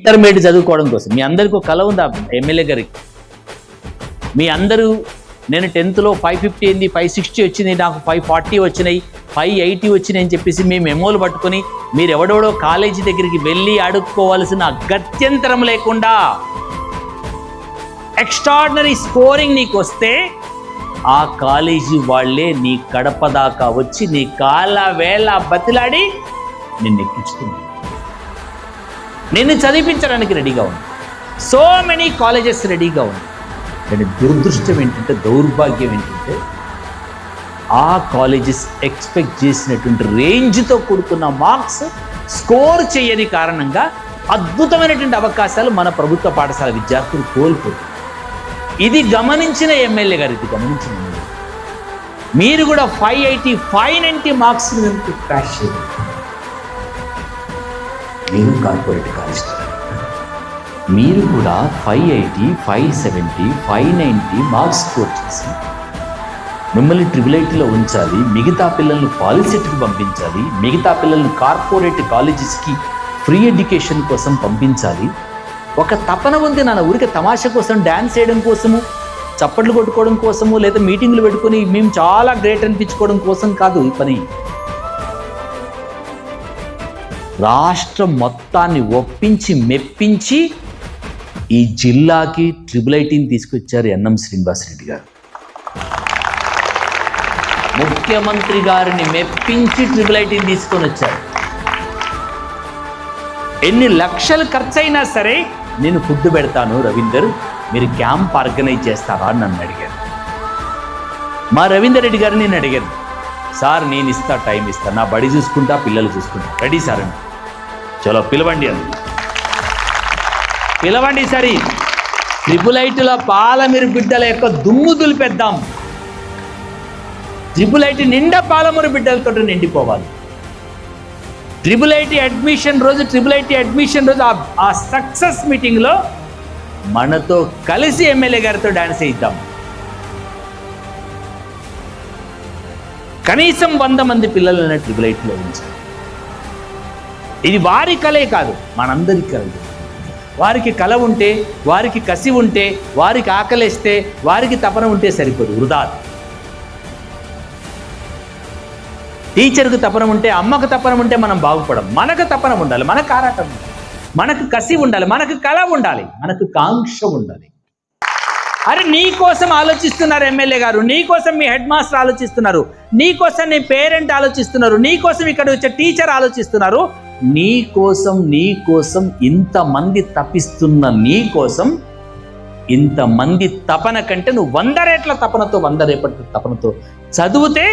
Intermediate చదువుకోవడం కోసం. మీ అందరికీ ఒక కళ ఉందా ఎమ్మెల్యే గారికి? మీ అందరూ నేను 10th లో 550 అయింది, 560 వచ్చింది, నాకు 540 వచ్చినాయి, 580 వచ్చినాయి అని చెప్పేసి మేము మెమోలు పట్టుకొని మీరు ఎవడెవడో కాలేజీ దగ్గరికి వెళ్ళి అడుక్కోవాల్సిన గత్యంతరం లేకుండా ఎక్స్ట్రాడినరీ స్కోరింగ్ నీకు వస్తే ఆ కాలేజీ వాళ్ళే నీ కడప దాకా వచ్చి నీ కాళ్ళ వేళ బతిలాడి నిన్ను ఎక్కించుకున్నారు, నిన్ను చదివించడానికి రెడీగా ఉంది. సో మెనీ కాలేజెస్ రెడీగా ఉంది. కానీ దురదృష్టం ఏంటంటే, దౌర్భాగ్యం ఏంటంటే, ఆ కాలేజెస్ ఎక్స్పెక్ట్ చేసినటువంటి రేంజ్తో కూడుకున్న మార్క్స్ స్కోర్ చేయని కారణంగా అద్భుతమైనటువంటి అవకాశాలు మన ప్రభుత్వ పాఠశాల విద్యార్థులు కోల్పోతారు. ఇది గమనించిన ఎమ్మెల్యే గారు, ఇది గమనించిన ఎమ్మెల్యే, మీరు కూడా 580, 590 మార్క్స్ క్రాష్ చేయాలి. మీరు కార్పొరేట్ కాలేజ్, మీరు కూడా 580, 570, 590 మార్క్స్ స్కోర్ చేసి మిమ్మల్ని ట్రిపుల్-ఐటీలో ఉంచాలి, మిగతా పిల్లల్ని పాలిసెట్కి పంపించాలి, మిగతా పిల్లల్ని కార్పొరేట్ కాలేజెస్కి ఫ్రీ ఎడ్యుకేషన్ కోసం పంపించాలి. ఒక తపన ఉంది నా ఊరికి తమాషా కోసం, డ్యాన్స్ చేయడం కోసము, చప్పట్లు కొట్టుకోవడం కోసము, లేదా మీటింగ్లు పెట్టుకొని మేము చాలా గ్రేట్ అనిపించుకోవడం కోసం కాదు ఈ పని. రాష్ట్రం మొత్తాన్ని ఒప్పించి మెప్పించి ఈ జిల్లాకి ట్రిపుల్-ఐటీని తీసుకొచ్చారు ఎన్ఎం శ్రీనివాసరెడ్డి గారు. ముఖ్యమంత్రి గారిని మెప్పించి ట్రిపుల్-ఐటీని తీసుకొని వచ్చారు. ఎన్ని లక్షలు ఖర్చయినా సరే నేను ఫుడ్ పెడతాను రవీందర్, మీరు క్యాంప్ ఆర్గనైజ్ చేస్తారా అని నన్ను అడిగారు. మా రవీందర్ రెడ్డి గారిని నేను అడిగాను, సార్ నేను ఇస్తా, టైం ఇస్తా, నా బడి చూసుకుంటా, పిల్లలు చూసుకుంటా, రెడీ సార్ అని. చలో పిలవండి అని పిలవండి సరే, ట్రిపుల్-ఐటీలో పాలమూరు బిడ్డల యొక్క దుమ్ము దులిపేద్దాం. ట్రిపుల్-ఐటీ నిండా పాలమూరు బిడ్డలతో నిండిపోవాలి. ట్రిపుల్-ఐటీ అడ్మిషన్ రోజు ఆ సక్సెస్ మీటింగ్లో మనతో కలిసి ఎమ్మెల్యే గారితో డాన్స్ చేద్దాం. కనీసం 100 మంది పిల్లలను ట్రిపుల్-ఐటీలో ఉంచాలి. ఇది వారి కలే కాదు, మనందరి కల. వారికి కల ఉంటే, వారికి కసి ఉంటే, వారికి ఆకలేస్తే, వారికి తపన ఉంటే సరిపోదు, వృధా. టీచర్కు తపన ఉంటే, అమ్మకు తపన ఉంటే మనం బాగుపడం. మనకు తపన ఉండాలి, మనకు ఆరాటం ఉండాలి, మనకు కసి ఉండాలి, మనకు కళ ఉండాలి, మనకు కాంక్ష ఉండాలి. అరే నీ కోసం ఆలోచిస్తున్నారు ఎమ్మెల్యే గారు, నీ కోసం మీ హెడ్ మాస్టర్ ఆలోచిస్తున్నారు, నీ కోసం నీ పేరెంట్ ఆలోచిస్తున్నారు, నీ కోసం ఇక్కడ వచ్చే టీచర్ ఆలోచిస్తున్నారు, నీ కోసం ఇంతమంది తపిస్తున్న నీ కోసం ఇంతమంది తపన కంటే నువ్వు 100 రెట్ల తపనతో 100 రేపటి తపనతో చదివితే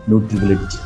నువ్వు ట్రిపుల్-ఐటీ